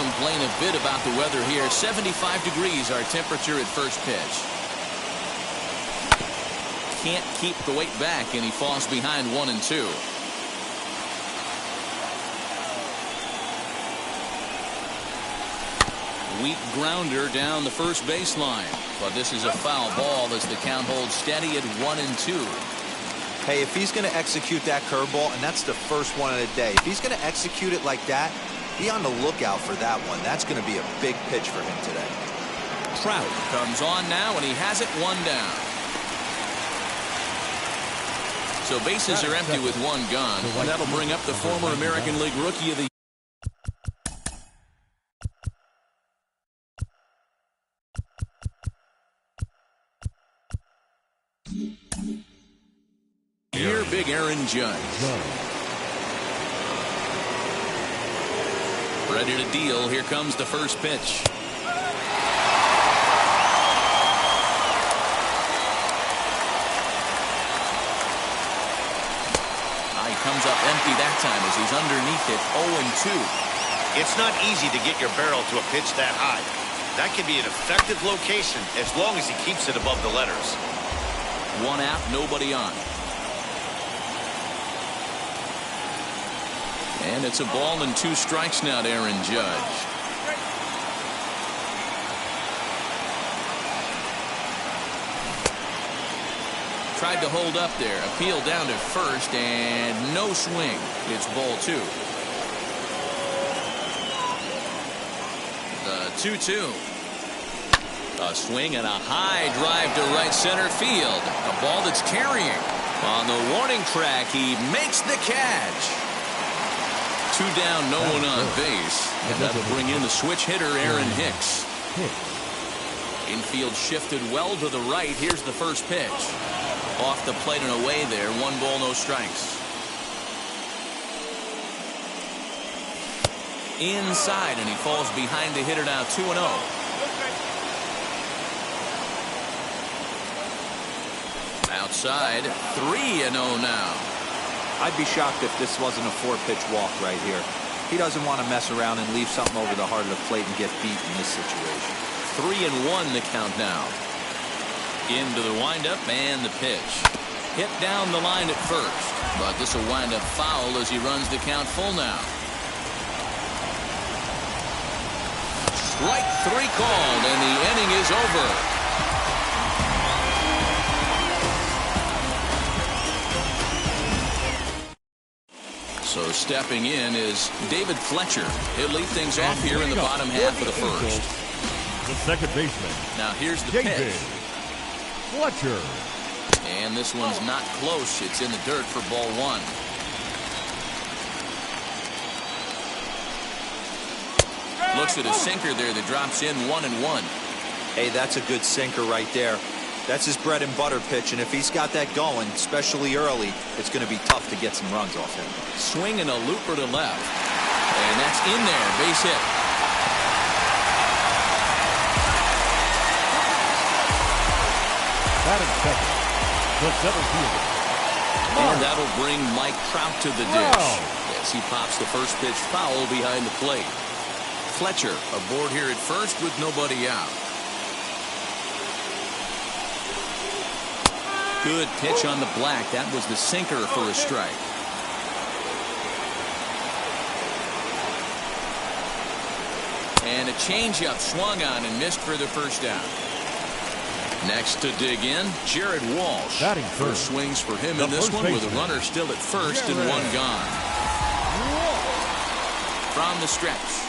complain a bit about the weather here. 75 degrees our temperature at first pitch. Can't keep the weight back, and he falls behind 1-2. Weak grounder down the first baseline, but this is a foul ball as the count holds steady at 1-2. Hey, if he's going to execute that curveball, and that's the first one of the day, if he's going to execute it like that, be on the lookout for that one. That's going to be a big pitch for him today. Trout comes on now, and he has it one down. So bases are empty with one gone, and that'll bring up the former American League Rookie of the Year, big Aaron Judge. Ready to deal. Here comes the first pitch. He comes up empty that time as he's underneath it. 0-2. It's not easy to get your barrel to a pitch that high. That can be an effective location as long as he keeps it above the letters. One out, nobody on. And it's a ball and 2 strikes now to Aaron Judge. Tried to hold up there. Appeal down to first and no swing. It's ball 2. The 2-2. A swing and a high drive to right center field. A ball that's carrying. On the warning track, he makes the catch. 2 down, no one on base. And that'll bring in the switch hitter, Aaron Hicks. Infield shifted well to the right. Here's the first pitch. Off the plate and away there. 1 ball, no strikes. Inside, and he falls behind the hitter now. 2-0. Outside, 3-0 now. I'd be shocked if this wasn't a 4-pitch walk right here. He doesn't want to mess around and leave something over the heart of the plate and get beat in this situation. 3-1 the count now. Into the windup and the pitch. Hit down the line at first, but this will wind up foul as he runs the count full now. Strike 3 called, and the inning is over. So stepping in is David Fletcher. He'll lead things off here in the bottom half of the first. The second baseman. Now here's the David pitch. Fletcher. And this one's not close. It's in the dirt for ball 1. Looks at a sinker there that drops in 1-1. Hey, that's a good sinker right there. That's his bread and butter pitch, and if he's got that going, especially early, it's going to be tough to get some runs off him. Swinging a looper to left. And that's in there. Base hit. Batting second. The center fielder. And that'll bring Mike Trout to the dish. As he pops the first pitch foul behind the plate. Fletcher aboard here at first with nobody out. Good pitch on the black. That was the sinker for a strike. And a changeup swung on and missed for the first down. Next to dig in, Jared Walsh. First swings for him in this one with a runner still at first and 1 gone. From the stretch.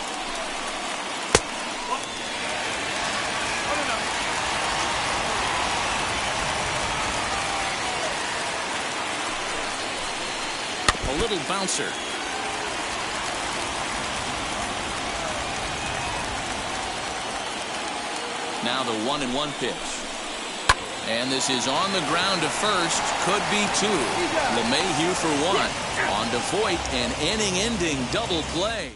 A little bouncer. Now the 1-1 pitch. And this is on the ground to first. Could be 2. LeMahieu for 1. On to Voit, an inning-ending double play.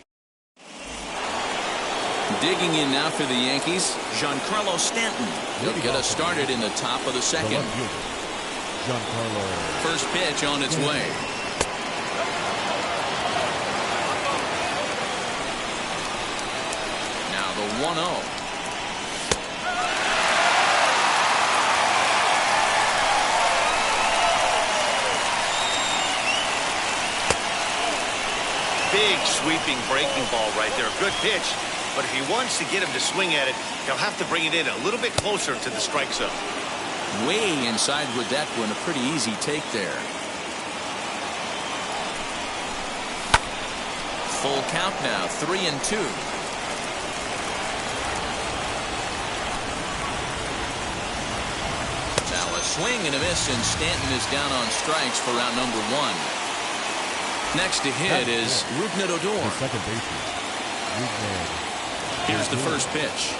Digging in now for the Yankees, Giancarlo Stanton. He'll get us started in the top of the second. First pitch on its way. the 1-0. Big sweeping breaking ball right there. Good pitch. But if he wants to get him to swing at it, he'll have to bring it in a little bit closer to the strike zone. Way inside with that one. A pretty easy take there. Full count now. 3-2. Now a swing and a miss, and Stanton is down on strikes for out number 1. Next to hit is Rougned Odor. The second baseman. Rougned. Here's the first pitch.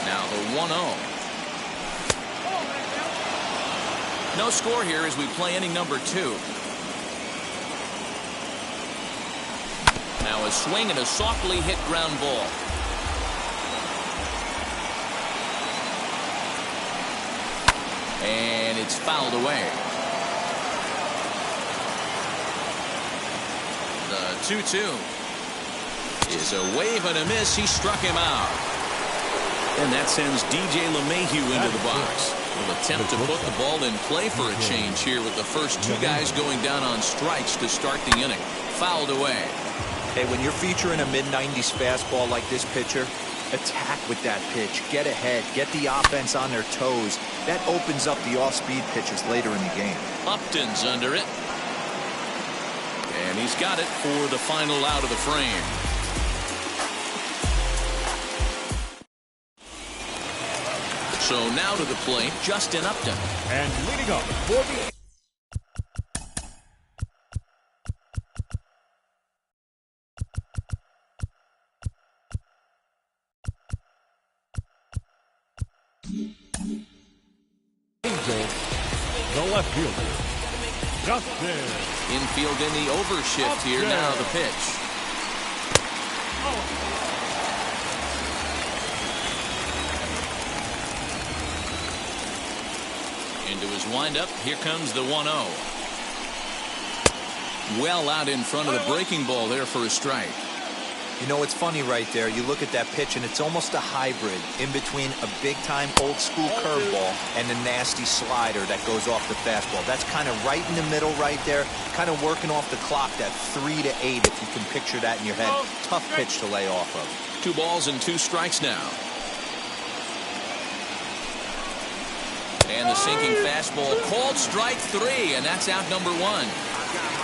Now the 1-0. No score here as we play inning number 2. Now a swing and a softly hit ground ball. And it's fouled away. The 2-2 is a wave and a miss. He struck him out. And that sends DJ LeMahieu into the box. Will attempt to put the ball in play for a change here with the first 2 guys going down on strikes to start the inning. Fouled away. Hey, when you're featuring a mid-90s fastball like this pitcher, attack with that pitch. Get ahead. Get the offense on their toes. That opens up the off-speed pitches later in the game. Upton's under it. And he's got it for the final out of the frame. So now to the plate, Justin Upton. And leading up for the Angels, the left fielder, Justin. Infield in the overshift here. Now the pitch. Into his windup. Here comes the 1-0. Well out in front of the breaking ball there for a strike. You know, it's funny right there. You look at that pitch, and it's almost a hybrid in between a big-time old-school curveball and a nasty slider that goes off the fastball. That's kind of right in the middle right there, kind of working off the clock, that 3 to 8, if you can picture that in your head. Tough pitch to lay off of. 2 balls and 2 strikes now. And the sinking fastball called strike 3, and that's out number 1.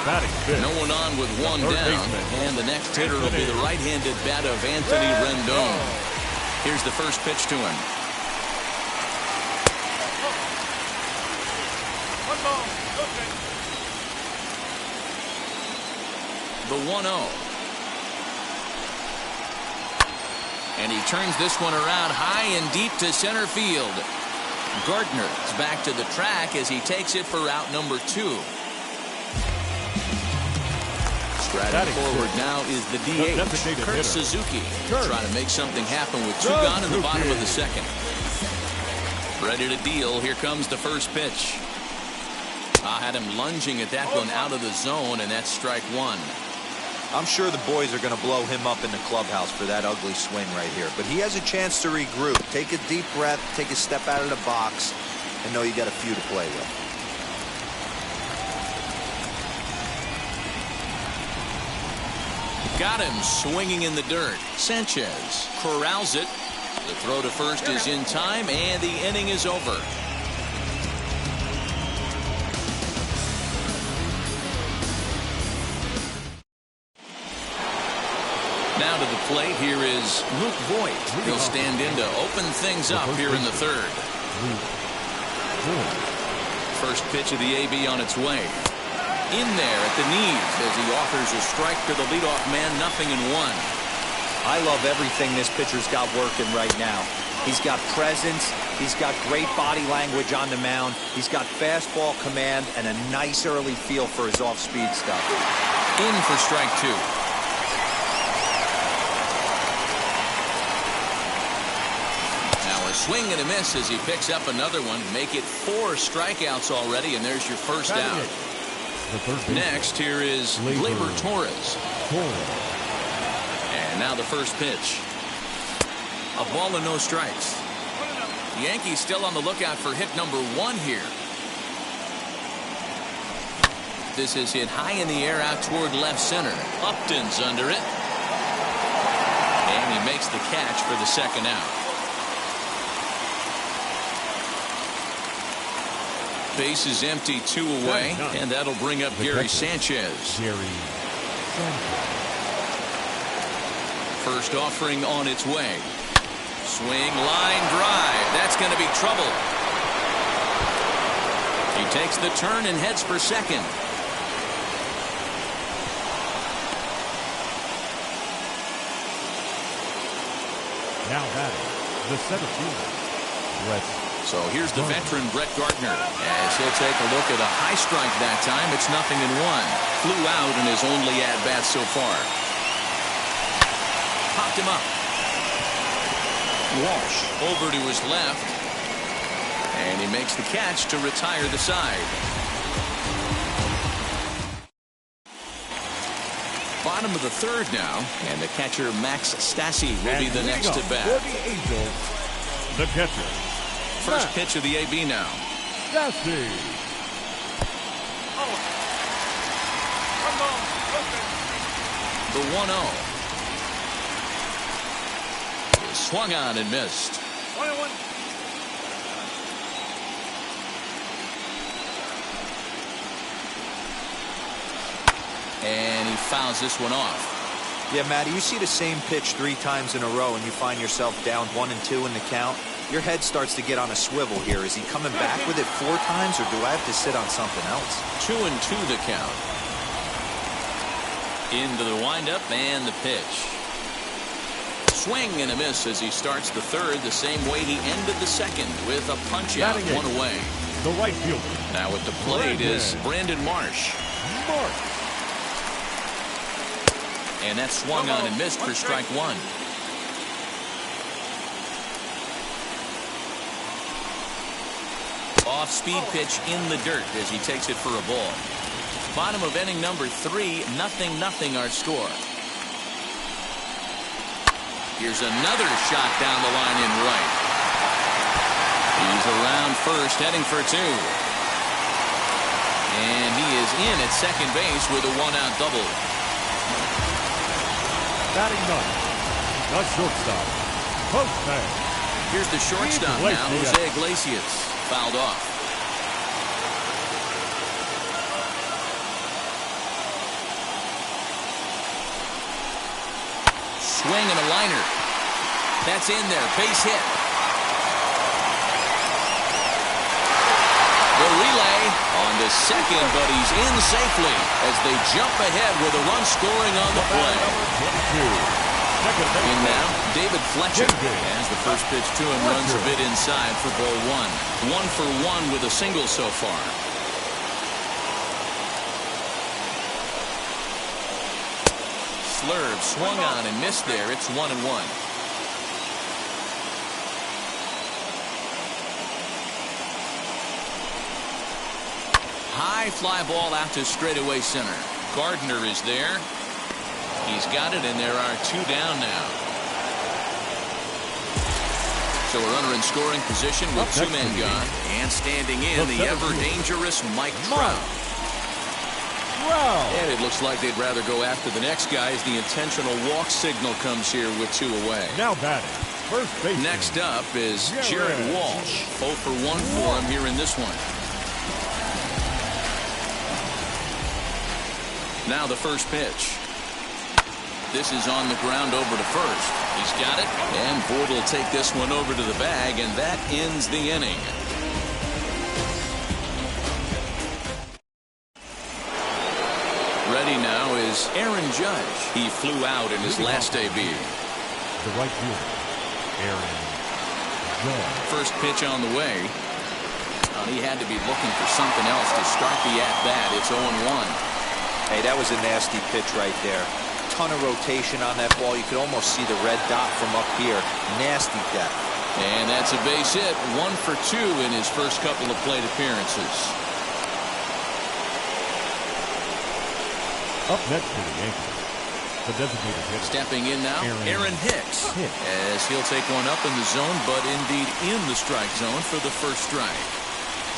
No one on with 1 down, and the next hitter will be the right-handed bat of Anthony Rendon. Here's the first pitch to him. The 1-0. And he turns this one around high and deep to center field. Gardner is back to the track as he takes it for out number 2. Striding forward now is the DH, Kurt Suzuki, trying to make something happen with 2 gone in the bottom of the 2nd. Ready to deal. Here comes the first pitch. Had him lunging at that one out of the zone, and that's strike 1. I'm sure the boys are going to blow him up in the clubhouse for that ugly swing right here. But he has a chance to regroup. Take a deep breath, take a step out of the box, and know you got a few to play with. Got him swinging in the dirt. Sanchez corrals it. The throw to first is in time, and the inning is over. Now to the plate, here is Luke Voit. He'll stand in to open things up here in the 3rd. First pitch of the AB on its way. In there at the knees as he offers a strike to the leadoff man, 0-1. I love everything this pitcher's got working right now. He's got presence. He's got great body language on the mound. He's got fastball command and a nice early feel for his off-speed stuff. In for strike 2. Now a swing and a miss as he picks up another one. Make it 4 strikeouts already, and there's your first out. The third baseman. Next, here is Gleyber Torres. And now the first pitch. A ball and no strikes. The Yankees still on the lookout for hit number 1 here. This is hit high in the air out toward left center. Upton's under it. And he makes the catch for the second out. Base is empty, 2 away, and that'll bring up Gary Sanchez. First offering on its way. Swing, line drive. That's going to be trouble. He takes the turn and heads for second. Now batting, the center fielder, Brett. So here's the veteran Brett Gardner as he'll take a look at a high strike that time. It's 0-1. Flew out in his only at-bat so far. Popped him up. Walsh over to his left. And he makes the catch to retire the side. Bottom of the third now, and the catcher Max Stassi will be the next at bat. For the Angels, the catcher. First pitch of the AB now. Stassi. The 1-0 is swung on and missed. And he fouls this one off. Yeah, Matty, you see the same pitch 3 times in a row and you find yourself down 1-2 in the count. Your head starts to get on a swivel here. Is he coming back with it 4 times, or do I have to sit on something else? 2-2 the count. Into the windup and the pitch. Swing and a miss as he starts the third the same way he ended the second with a punch out, 1 away. The right fielder. Now at the plate is Brandon Marsh. And that swung on and missed for strike 1. Off-speed pitch in the dirt as he takes it for a ball. Bottom of inning number 3, 0-0 our score. Here's another shot down the line in right. He's around first, heading for 2. And he is in at second base with a 1-out double. Batting 9, the shortstop, Jose. Here's the shortstop now, Jose Iglesias. Fouled off. Swing and a liner. That's in there. Base hit. The relay on to second, but he's in safely as they jump ahead with a run scoring on the play. In now, David Fletcher as the first pitch to him runs a bit inside for ball 1. 1 for 1 with a single so far. Slurve swung on and missed there. It's 1-1. High fly ball out to straightaway center. Gardner is there. He's got it, and there are 2 down now. So a runner in scoring position with 2 men gone. And standing in, the ever-dangerous Mike Trout. And it looks like they'd rather go after the next guy as the intentional walk signal comes here with 2 away. Now batting, first base. Next up is Jared Walsh. 0 for 1 for him here in this one. Now the first pitch. This is on the ground over to first. He's got it, and Ford will take this one over to the bag, and that ends the inning. Ready now is Aaron Judge. He flew out in his last AB. The right fielder, Aaron Judge. First pitch on the way. He had to be looking for something else to start the at-bat. It's 0-1. Hey, that was a nasty pitch right there. Ton of rotation on that ball. You could almost see the red dot from up here. Nasty depth. And that's a base hit. 1 for 2 in his first couple of plate appearances. Up next for the Yankees, the designated hitter. Stepping in now, Aaron Hicks. As he'll take one up in the zone, but indeed in the strike zone for the first strike.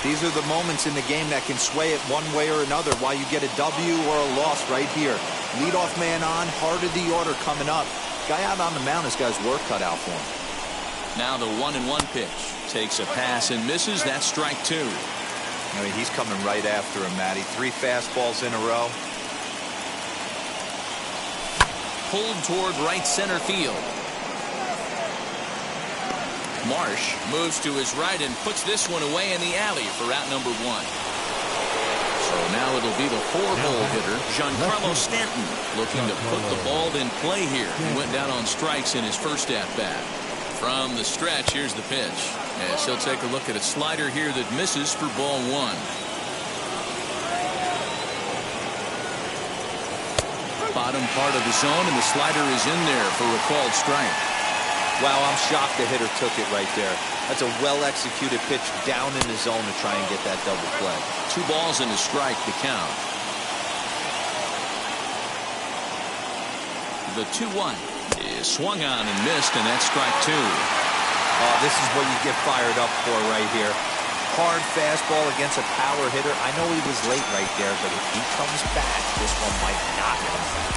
These are the moments in the game that can sway it one way or another, why you get a W or a loss right here. Leadoff man on, heart of the order coming up. Guy out on the mound has got his work cut out for him. Now the 1-1 pitch. Takes a pass and misses. That's strike two. I mean, he's coming right after him, Matty. 3 fastballs in a row. Pulled toward right center field. Marsh moves to his right and puts this one away in the alley for out number 1. So now it'll be the 4-hole hitter, Giancarlo Stanton, looking to put the ball in play here. He went down on strikes in his first at-bat. From the stretch, here's the pitch. As he'll take a look at a slider here that misses for ball 1. Bottom part of the zone, and the slider is in there for a called strike. Wow, I'm shocked the hitter took it right there. That's a well-executed pitch down in the zone to try and get that double play. 2 balls and a strike to count. The 2-1 is swung on and missed, and that's strike 2. Oh, this is what you get fired up for right here. Hard fastball against a power hitter. I know he was late right there, but if he comes back, this one might not come back.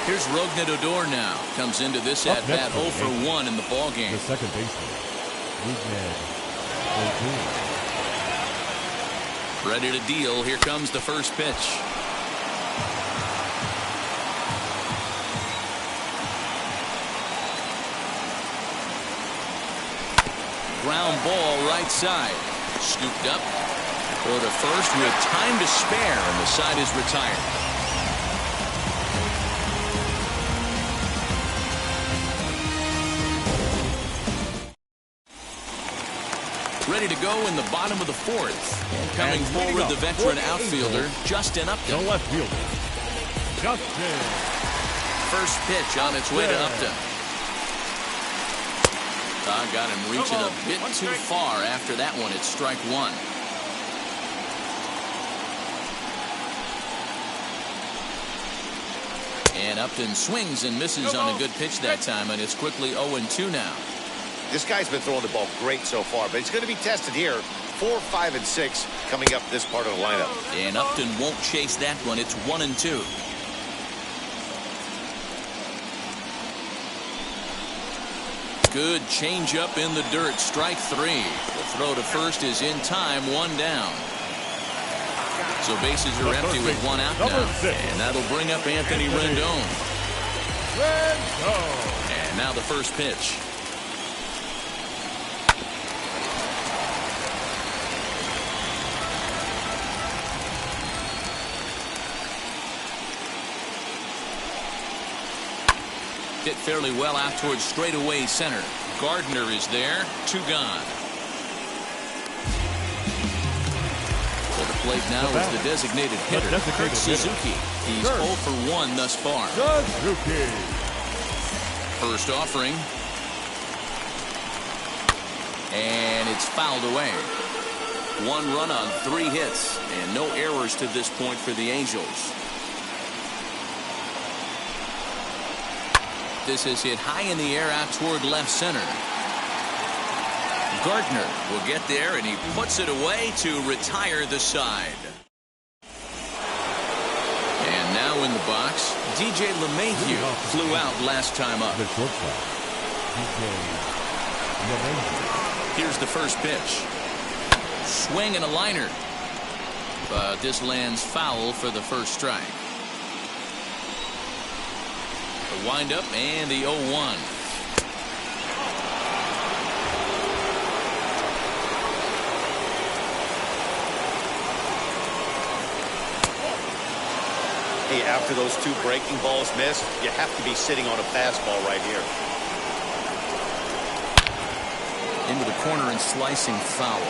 Here's Rougned Odor now. Comes into this at-bat 0 for 1 in the ballgame. The second baseman, Rougned Odor. Ready to deal. Here comes the first pitch. Ground ball right side. Scooped up. Go to first with time to spare, and the side is retired. Ready to go in the bottom of the 4th. And coming forward, the veteran outfielder, Justin Upton. The left fielder, Justin. First pitch on its way to Upton. Got him reaching a bit too far after that one. It's strike 1. And Upton swings and misses on a good pitch that time, and it's quickly 0-2 now. This guy's been throwing the ball great so far, but he's going to be tested here. 4, 5, and 6 coming up this part of the lineup. And Upton won't chase that one. It's 1-2. Good changeup in the dirt. Strike 3. The throw to first is in time. 1 down. So bases are empty with 1 out now. And that'll bring up Anthony Rendon. And now the first pitch. Hit fairly well out towards straightaway center. Gardner is there. 2 gone. To the plate now is the designated hitter, Kurt Suzuki. He's 0 for 1 thus far. Suzuki. First offering. And it's fouled away. 1 run on 3 hits. And no errors to this point for the Angels. This is hit high in the air out toward left center. Gardner will get there, and he puts it away to retire the side. And now in the box, DJ LeMahieu flew out last time up. The shortstop, DJ LeMahieu. Here's the first pitch. Swing and a liner. But this lands foul for the first strike. The windup and the 0-1. Hey, after those 2 breaking balls missed, you have to be sitting on a fastball right here. Into the corner and slicing foul.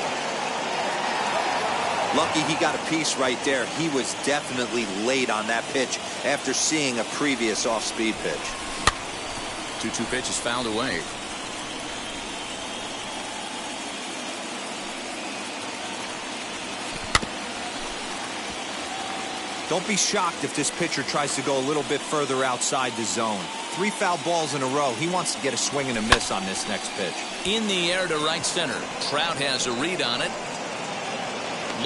Lucky he got a piece right there. He was definitely late on that pitch after seeing a previous off-speed pitch. 2-2 pitch is fouled away. Don't be shocked if this pitcher tries to go a little bit further outside the zone. 3 foul balls in a row. He wants to get a swing and a miss on this next pitch. In the air to right center. Trout has a read on it.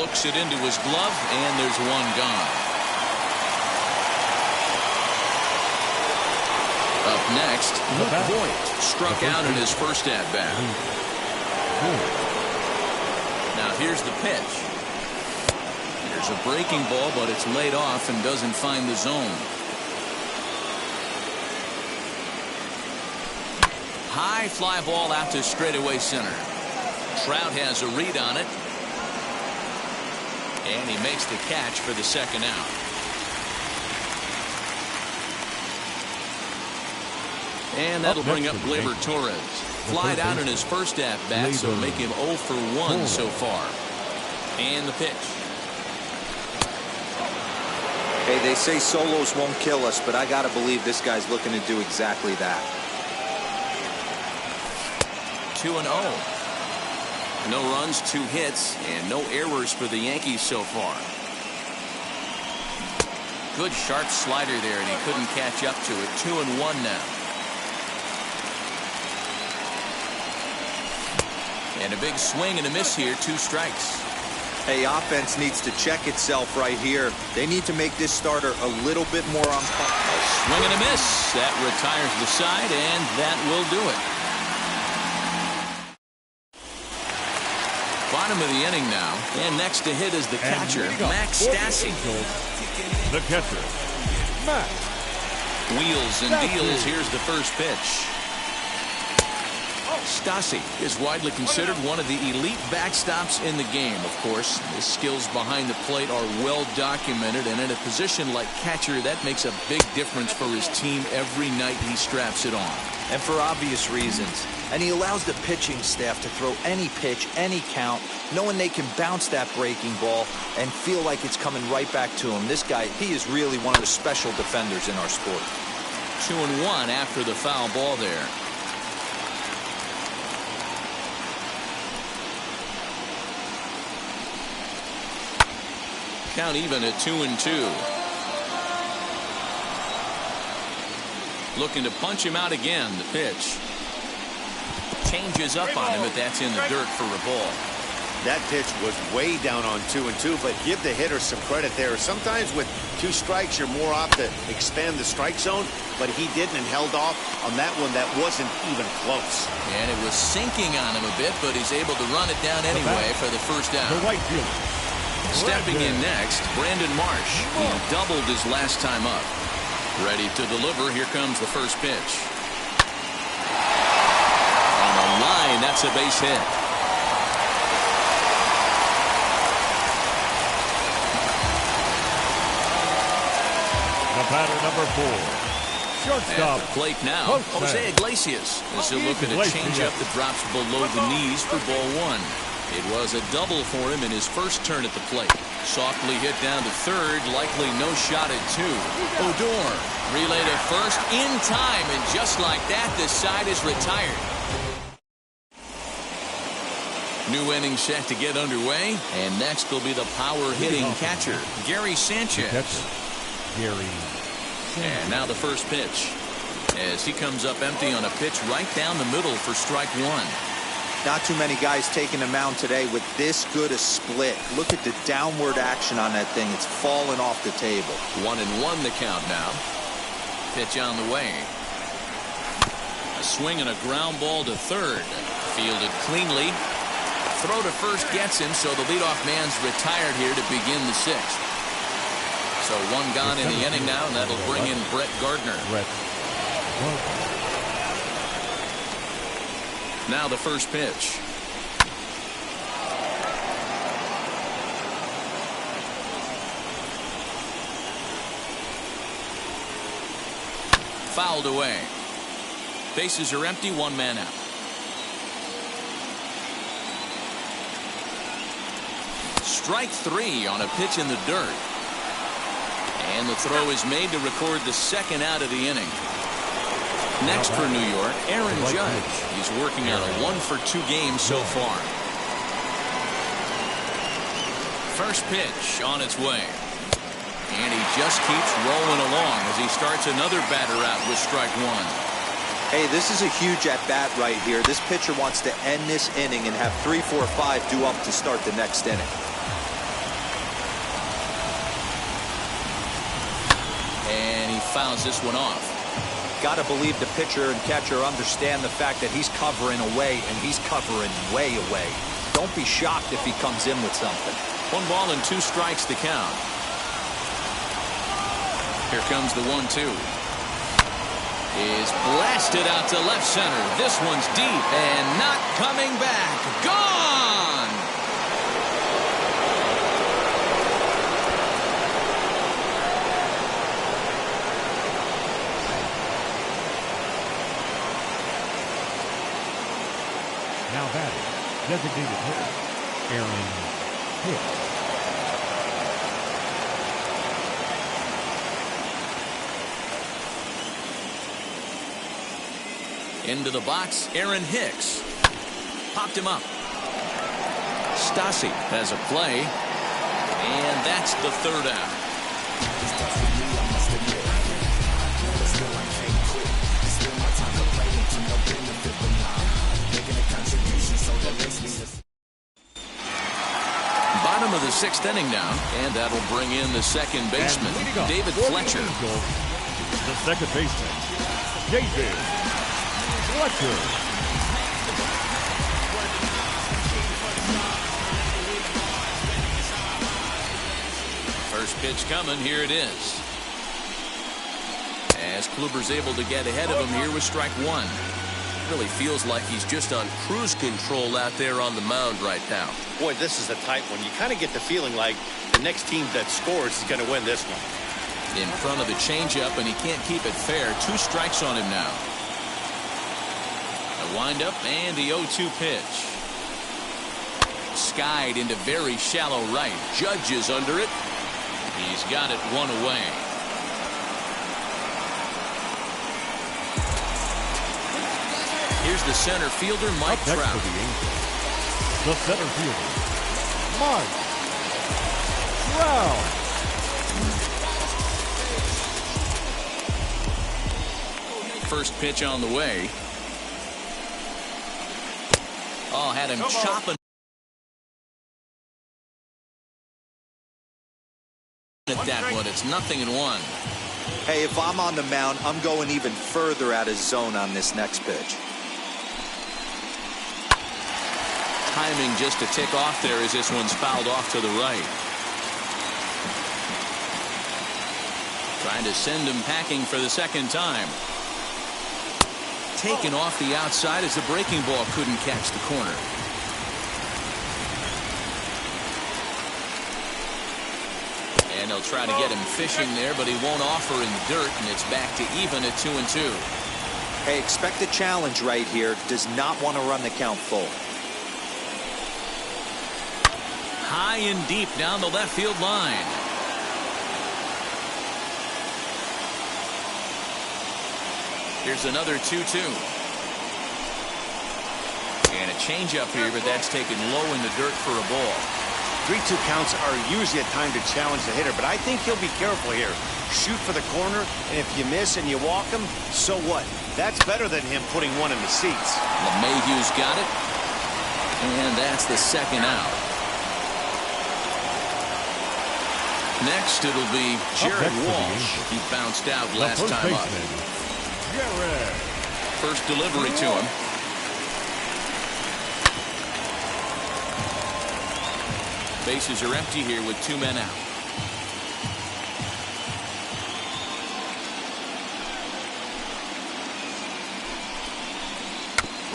Looks it into his glove, and there's one gone. Up next, Luke Voit struck out in his first at-bat. Now here's the pitch. There's a breaking ball, but it's laid off and doesn't find the zone. High fly ball out to straightaway center. Trout has a read on it. And he makes the catch for the second out. And that'll bring up Gleyber Torres. Flied out in his first at-bat, so make him 0 for 1 so far. And the pitch. Hey, they say solos won't kill us, but I got to believe this guy's looking to do exactly that. 2-0. No runs, 2 hits, and no errors for the Yankees so far. Good sharp slider there, and he couldn't catch up to it. 2-1 now. And a big swing and a miss here. 2 strikes. Hey, offense needs to check itself right here. They need to make this starter a little bit more on point. Swing and a miss. That retires the side, and that will do it. Bottom of the inning now, and next to hit is the catcher, Max Stassi. The catcher, Max. Wheels and deals. Here's the first pitch. Stassi is widely considered one of the elite backstops in the game, of course. His skills behind the plate are well documented, and in a position like catcher, that makes a big difference for his team every night he straps it on. And for obvious reasons. And he allows the pitching staff to throw any pitch, any count, knowing they can bounce that breaking ball and feel like it's coming right back to him. This guy, he is really one of the special defenders in our sport. 2-1 after the foul ball there. Count even at 2-2. Looking to punch him out again. The pitch. Changes up on him, but that's in the dirt for a ball. That pitch was way down on 2-2, but give the hitter some credit there. Sometimes with 2 strikes, you're more apt to expand the strike zone, but he didn't and held off on that one that wasn't even close. And it was sinking on him a bit, but he's able to run it down anyway for the first out. The right fielder. Stepping in next, Brandon Marsh. He doubled his last time up. Ready to deliver. Here comes the first pitch. On the line, that's a base hit. The batter, number 4. Shortstop. At the plate now, Jose Iglesias. This will look at a changeup that drops below the knees for ball 1. It was a double for him in his first turn at the plate. Softly hit down to third, likely no shot at 2. Odor relay to first in time, and just like that, the side is retired. New inning set to get underway, and next will be the power-hitting catcher, Gary Sanchez. Gary. And now the first pitch, as he comes up empty on a pitch right down the middle for strike 1. Not too many guys taking the mound today with this good a split. Look at the downward action on that thing. It's falling off the table. 1-1 the count now. Pitch on the way. A swing and a ground ball to third. Fielded cleanly. Throw to first gets him, so the leadoff man's retired here to begin the 6th. So 1 gone in the inning now, and that'll bring in Brett Gardner. Now the first pitch. Fouled away. Bases are empty, 1 man out. Strike 3 on a pitch in the dirt. And the throw is made to record the second out of the inning. Next for New York, Aaron Judge. He's working on a 1-for-2 game so far. First pitch on its way. And he just keeps rolling along as he starts another batter out with strike one. Hey, this is a huge at-bat right here. This pitcher wants to end this inning and have 3, 4, 5 due up to start the next inning. And he fouls this one off. Got to believe the pitcher and catcher understand the fact that he's covering away, and he's covering way away. Don't be shocked if he comes in with something. 1 ball and 2 strikes to count. Here comes the 1-2. Is blasted out to left center. This one's deep and not coming back. Gone! Now batting, designated hitter, Aaron Hicks. Into the box, Aaron Hicks. Popped him up. Stassi has a play. And that's the 3rd out. Bottom of the 6th inning now. And that'll bring in the second baseman, David Fletcher. The second baseman, David Fletcher. First pitch coming. Here it is. As Kluber's able to get ahead of him here with strike one. Really feels like he's just on cruise control out there on the mound right now. Boy, this is a tight one. You kind of get the feeling like the next team that scores is going to win this one. In front of the changeup, and he can't keep it fair. 2 strikes on him now. A windup and the 0-2 pitch. Skied into very shallow right. Judge is under it. He's got it 1 away. Here's the center fielder, Mike Up next Trout. for the Angels, the center fielder, Mike Trout. First pitch on the way. Oh, had him chopping at that one. It's 0-1. Hey, if I'm on the mound, I'm going even further out of zone on this next pitch. Timing just to tick off there as this one's fouled off to the right. Trying to send him packing for the second time. Taken off the outside as the breaking ball couldn't catch the corner. And they'll try to get him fishing there, but he won't offer in the dirt, and it's back to even at 2-2. Hey, expect a challenge right here. Does not want to run the count full. High and deep down the left field line. Here's another 2-2. And a changeup here, but that's taken low in the dirt for a ball. 3-2 counts are usually a time to challenge the hitter, but I think he'll be careful here. Shoot for the corner, and if you miss and you walk him, so what? That's better than him putting one in the seats. LeMahieu's got it. And that's the second out. Next, it'll be Jared Walsh. He bounced out last time up. Jared. First delivery to him. Bases are empty here with 2 men out.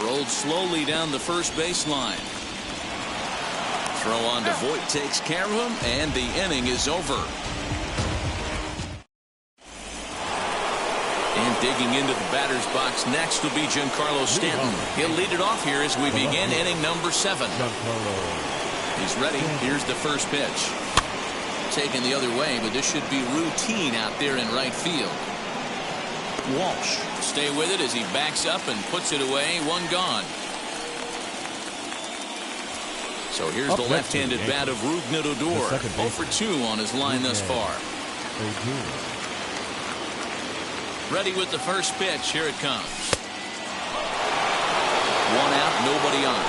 Rolled slowly down the first baseline. Throw on to Voit takes care of him, and the inning is over. And digging into the batter's box next will be Giancarlo Stanton. He'll lead it off here as we begin inning number 7. He's ready. Here's the first pitch. Taken the other way, but this should be routine out there in right field. Walsh stay with it as he backs up and puts it away. 1 gone. So here's the left-handed bat of Rougned Odor. 0 for 2 on his line thus far. Odor. Ready with the first pitch. Here it comes. One out, nobody on.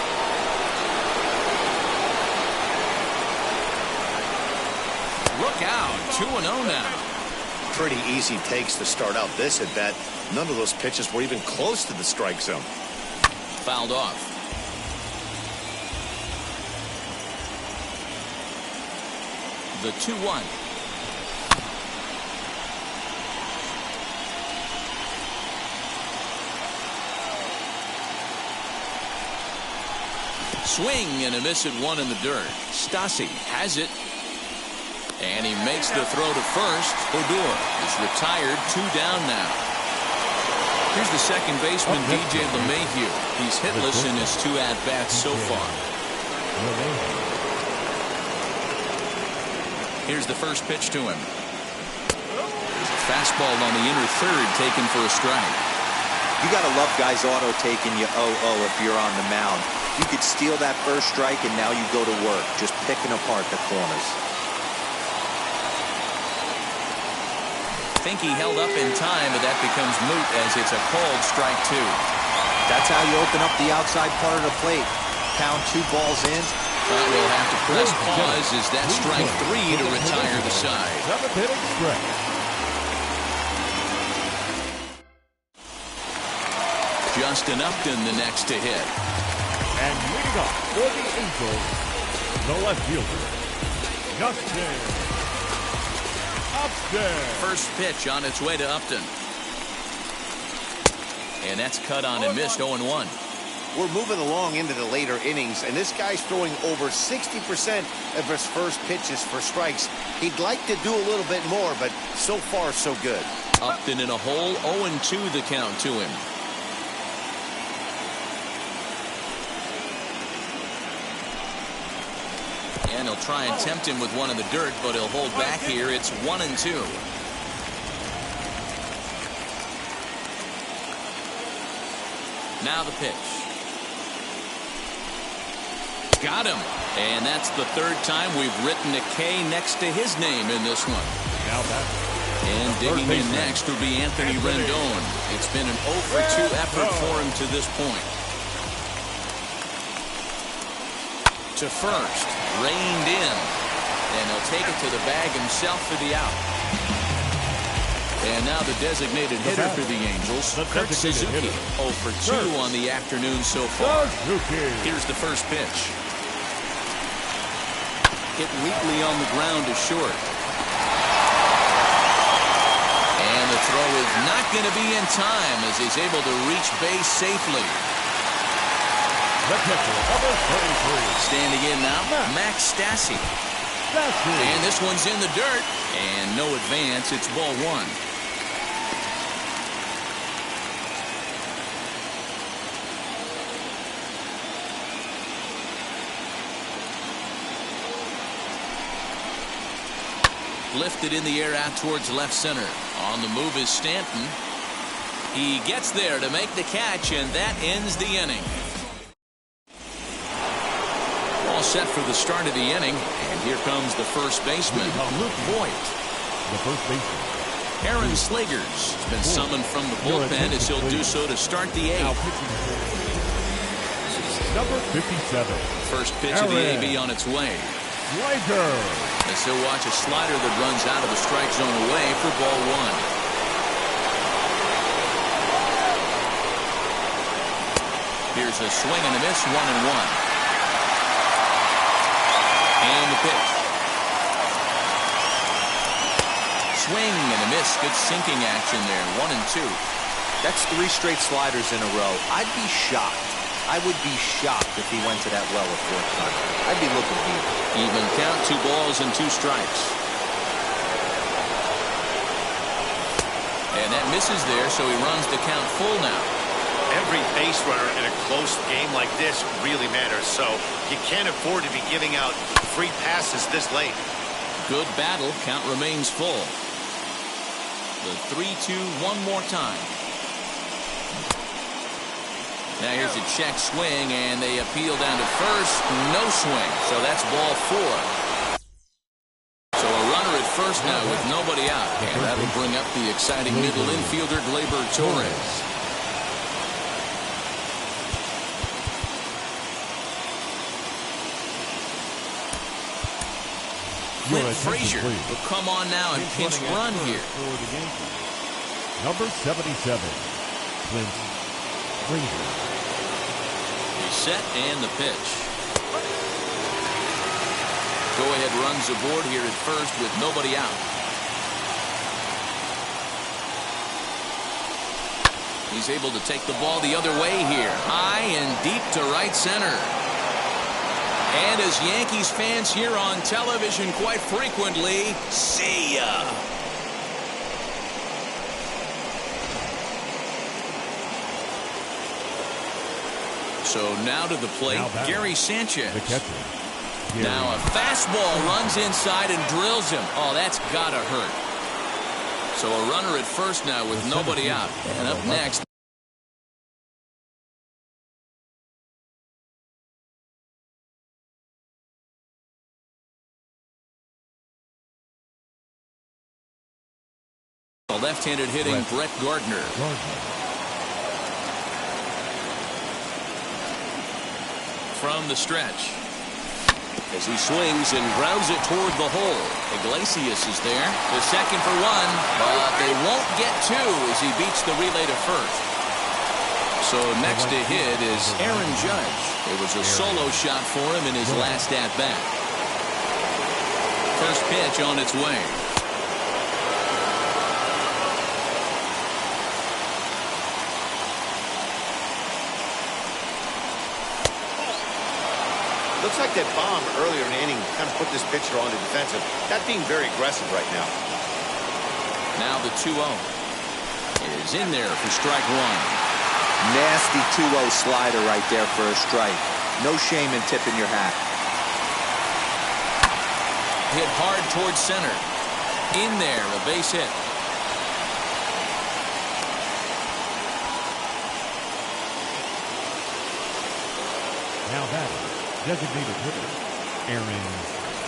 Look out, 2-0 now. Pretty easy takes to start out this at bat. None of those pitches were even close to the strike zone. Fouled off. The 2-1. Swing and a miss at one in the dirt. Stassi has it. And he makes the throw to first. Odor is retired. 2 down now. Here's the second baseman, DJ LeMahieu. He's hitless in his 2 at-bats so far. Here's the first pitch to him. Fastball on the inner third, taken for a strike. You got to love guys auto taking you 0-0 if you're on the mound. You could steal that first strike, and now you go to work, just picking apart the corners. I think he held up in time, but that becomes moot as it's a called strike 2. That's how you open up the outside part of the plate. Count 2 balls in. But we'll have to press pause as that strike 3 to retire the side. 7th inning stretch. Justin Upton the next to hit. And leading off for the Angels, the left fielder, Justin Upton. First pitch on its way to Upton. And that's cut on and missed. 0-1. We're moving along into the later innings, and this guy's throwing over 60% of his first pitches for strikes. He'd like to do a little bit more, but so far so good. Upton in a hole. 0-2 the count to him. And he'll try and tempt him with one in the dirt, but he'll hold back here. It's 1-2. Now the pitch. Got him. And that's the third time we've written a K next to his name in this one. Now that. And digging in next will be Anthony Rendon. It's been an 0-for-2 effort for him to this point. To first, reined in, and he'll take it to the bag himself for the out. And now the designated hitter for the Angels, Kurt Suzuki. 0-for-2 on the afternoon so far. Here's the first pitch. Hit weakly on the ground to short. And the throw is not going to be in time as he's able to reach base safely. The pitcher, number 33. Standing in now, Max Stassi. And this one's in the dirt. And no advance. It's ball 1. Lifted in the air out towards left center. On the move is Stanton. He gets there to make the catch, and that ends the inning. All set for the start of the inning, and here comes the first baseman, Luke Voigt. The first baseman, Aaron Slegers has been summoned from the bullpen as he'll do so to start the 8th. Number 57. First pitch of the AB on its way. Slider. As he'll watch a slider that runs out of the strike zone away for ball 1. Here's a swing and a miss, 1-1. And the pitch. Swing and a miss. Good sinking action there. 1-2. That's 3 straight sliders in a row. I'd be shocked. I would be shocked if he went to that well a 4th time. I'd be looking deep. Even count, 2 balls and 2 strikes. And that misses there, so he runs the count full now. Every base runner in a close game like this really matters, so you can't afford to be giving out free passes this late. Good battle. Count remains full. The 3-2 one more time. Now here's a check swing, and they appeal down to first. No swing, so that's ball 4. So a runner at first now with nobody out. And that'll bring up the exciting middle infielder, Gleyber Torres. Clint Frazier will come on now and pinch run here. Number 77, Clint Frazier. He's set and the pitch. Go-ahead runs aboard here at first with nobody out. He's able to take the ball the other way here. High and deep to right center. And as Yankees fans hear on television quite frequently, see ya. So now to the plate, Gary Sanchez. The catcher. Now a fastball runs inside and drills him. Oh, that's gotta hurt. So a runner at first now with nobody out. And up next. A left-handed hitting Brett Gardner. From the stretch. As he swings and grounds it toward the hole. Iglesias is there. The second for one, but they won't get two as he beats the relay to first. So next to hit is Aaron Judge. It was a solo shot for him in his last at-bat. First pitch on its way. Looks like that bomb earlier in the inning kind of put this pitcher on the defensive. That being very aggressive right now. Now the 2-0 is in there for strike one. Nasty 2-0 slider right there for a strike. No shame in tipping your hat. Hit hard towards center. In there, a base hit. Now batting. Designated hitter, Aaron.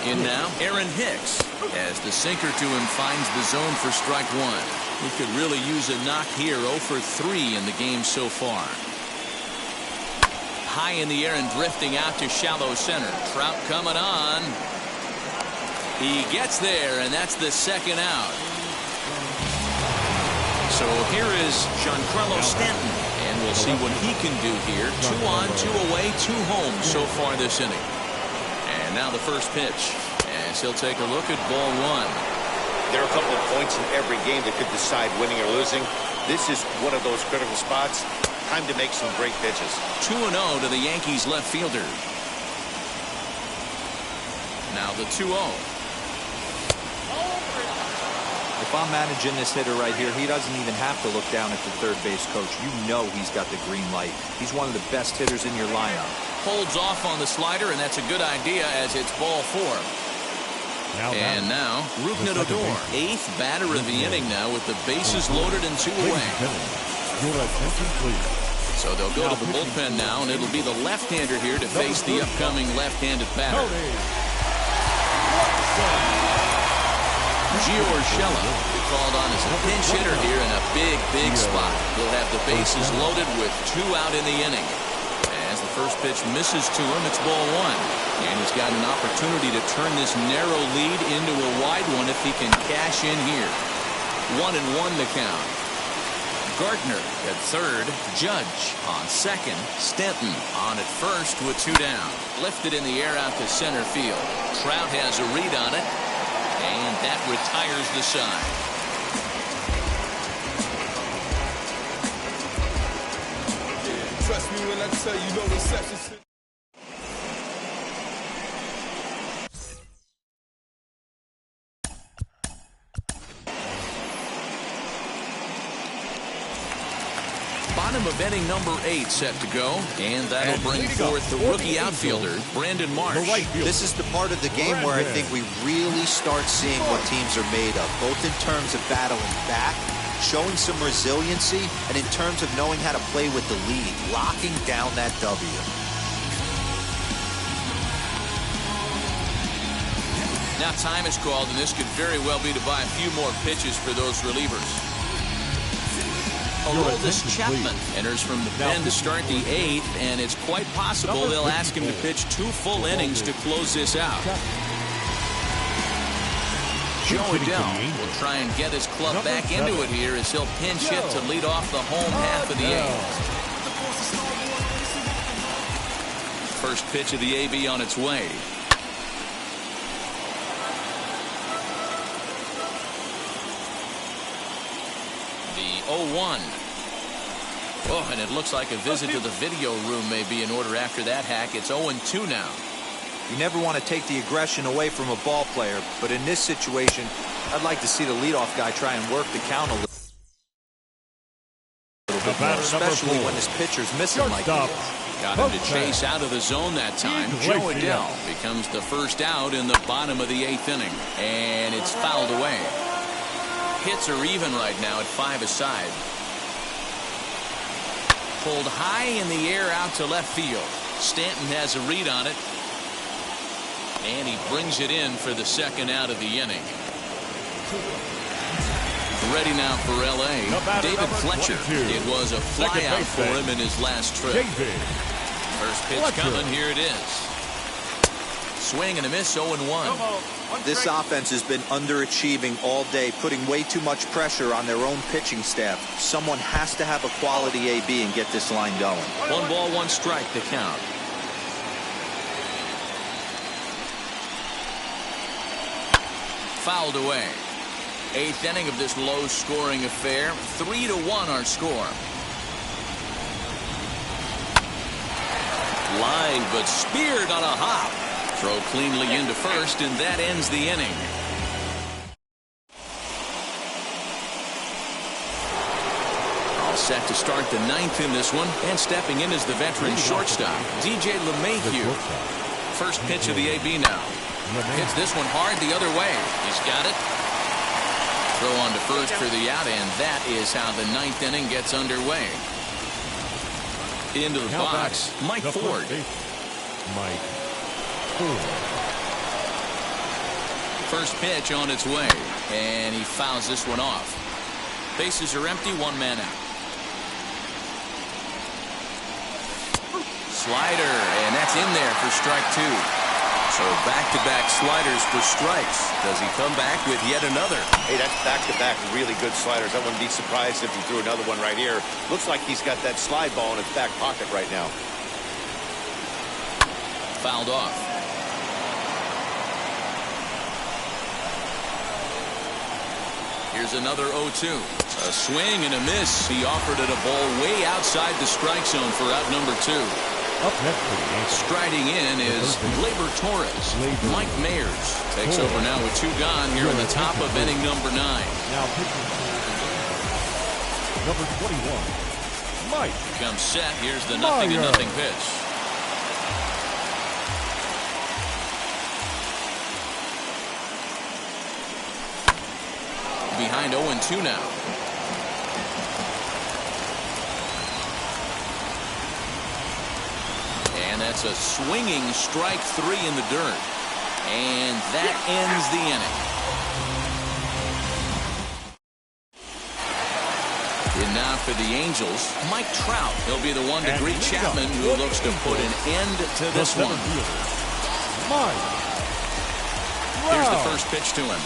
In now, Aaron Hicks, as the sinker to him finds the zone for strike one. He could really use a knock here. 0 for 3 in the game so far. High in the air and drifting out to shallow center. Trout coming on. He gets there, and that's the second out. So here is Giancarlo Stanton. And we'll see what he can do here. 2 on, 2 away, 2 home so far this inning. And now the first pitch. As he'll take a look at ball one. There are a couple of points in every game that could decide winning or losing. This is one of those critical spots. Time to make some great pitches. 2-0 to the Yankees left fielder. Now the 2-0. If I'm managing this hitter right here, he doesn't even have to look down at the third base coach. You know he's got the green light. He's one of the best hitters in your lineup. Holds off on the slider, and that's a good idea as it's ball 4. And now, Rougned Odor, 8th batter of the inning now with the bases loaded and 2 away. So they'll go to the bullpen now, and it'll be the left-hander here to face the upcoming left-handed batter. Gio Urshela called on as a pinch hitter here in a big spot. He'll have the bases loaded with 2 out in the inning. As the first pitch misses to him, it's ball 1. And he's got an opportunity to turn this narrow lead into a wide one if he can cash in here. 1-1 the count. Gardner at third. Judge on second. Stanton on at first with 2 down. Lifted in the air out to center field. Trout has a read on it. And that retires the side. Trust me when I tell you no reception. Bottom of inning number 8 set to go, and that'll bring forth the rookie outfielder, Brandon Marsh. This is the part of the game where I think we really start seeing what teams are made of, both in terms of battling back, showing some resiliency, and in terms of knowing how to play with the lead, locking down that W. Now time is called, and this could very well be to buy a few more pitches for those relievers. Aroldis Chapman enters from the pen to start the 8th, and it's quite possible they'll ask him to pitch 2 full innings to close this out. Joe Adell will try and get his club back into it here as he'll pinch hit to lead off the home half of the 8th. First pitch of the AB on its way. The 0-1. Oh, and it looks like a visit to the video room may be in order after that hack. It's 0-2 now. You never want to take the aggression away from a ball player, but in this situation, I'd like to see the leadoff guy try and work the count a little bit more, especially when this pitcher's missing like he is. Got him to chase out of the zone that time. Joe Adell becomes the first out in the bottom of the 8th inning, and it's fouled away. Hits are even right now at 5 aside. Pulled high in the air out to left field. Stanton has a read on it, and he brings it in for the second out of the inning. Ready now for L.A. David Fletcher. It was a flyout for him in his last trip. First pitch coming. Here it is. Swing and a miss. 0-1. This offense has been underachieving all day, putting way too much pressure on their own pitching staff. Someone has to have a quality AB and get this line going. 1 ball, 1 strike to count. Fouled away. 8th inning of this low-scoring affair. 3-1 our score. Line, but speared on a hop. Throw cleanly into first, and that ends the inning. All set to start the 9th in this one, and stepping in is the veteran shortstop, DJ LeMahieu. First pitch of the AB now. Hits this one hard the other way. He's got it. Throw on to first for the out, and that is how the 9th inning gets underway. Into the box, Mike Ford. Mike Ford. First pitch on its way, and he fouls this one off. Bases are empty, 1 man out. Slider, and that's in there for strike 2. So back-to-back sliders for strikes. Does he come back with yet another? Hey, that's back-to-back really good sliders. I wouldn't be surprised if he threw another one right here. Looks like he's got that slide ball in his back pocket right now. Fouled off. Here's another 0-2. A swing and a miss. He offered it a ball way outside the strike zone for out number 2. Up next, striding in is Gleyber Torres. Mike Mayers takes over now with 2 gone here in the top of inning number 9. Now pitching number 21, Mike. Comes set. Here's the 0-0 pitch. Behind 0-2 now. And that's a swinging strike 3 in the dirt. And that ends the inning. And now for the Angels, Mike Trout. He'll be the one to greet Chapman, who looks to put an end to this one. Here's the first pitch to him.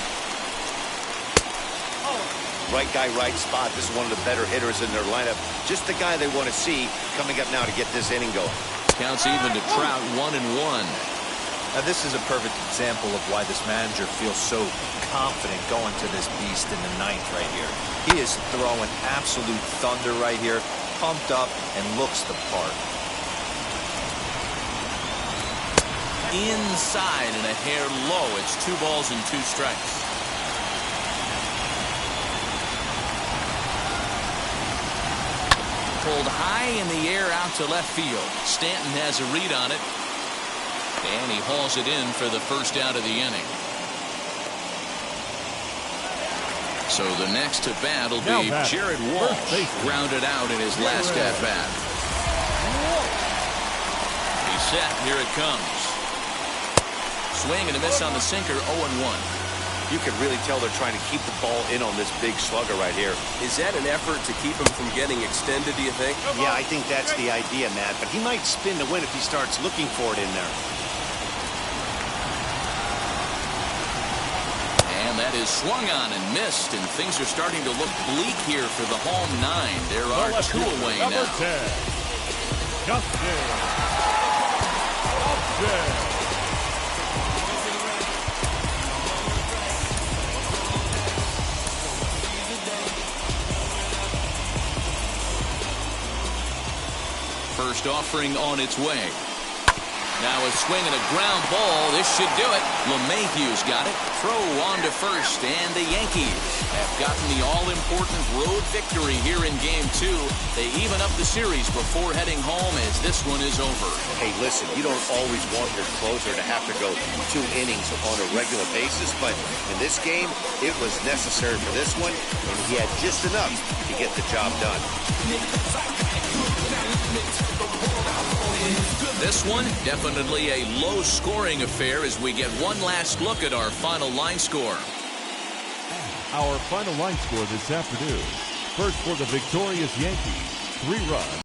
Right guy, right spot. This is one of the better hitters in their lineup. Just the guy they want to see coming up now to get this inning going. Counts even to Trout, 1-1. Now this is a perfect example of why this manager feels so confident going to this beast in the 9th right here. He is throwing absolute thunder right here, pumped up and looks the part. Inside and a hair low. It's 2 balls and 2 strikes. Pulled high in the air out to left field. Stanton has a read on it, and he hauls it in for the first out of the inning. So the next to bat will be Jared Walsh, grounded out in his last at bat. He's set. Here it comes. Swing and a miss on the sinker, 0-1. You can really tell they're trying to keep the ball in on this big slugger right here. Is that an effort to keep him from getting extended, do you think? Yeah, I think that's the idea, Matt. But he might spin to win if he starts looking for it in there. And that is swung on and missed, and things are starting to look bleak here for the home 9. There are left 2 fielder, away number now. 10, Justin Upton. First offering on its way. Now a swing and a ground ball. This should do it. LeMahieu's got it. Throw on to first, and the Yankees have gotten the all-important road victory here in Game 2. They even up the series before heading home as this one is over. Hey, listen, you don't always want your closer to have to go 2 innings on a regular basis, but in this game, it was necessary for this one, and he had just enough to get the job done. This one, definitely a low-scoring affair as we get one last look at our final line score. Our final line score this afternoon. First for the victorious Yankees, 3 runs.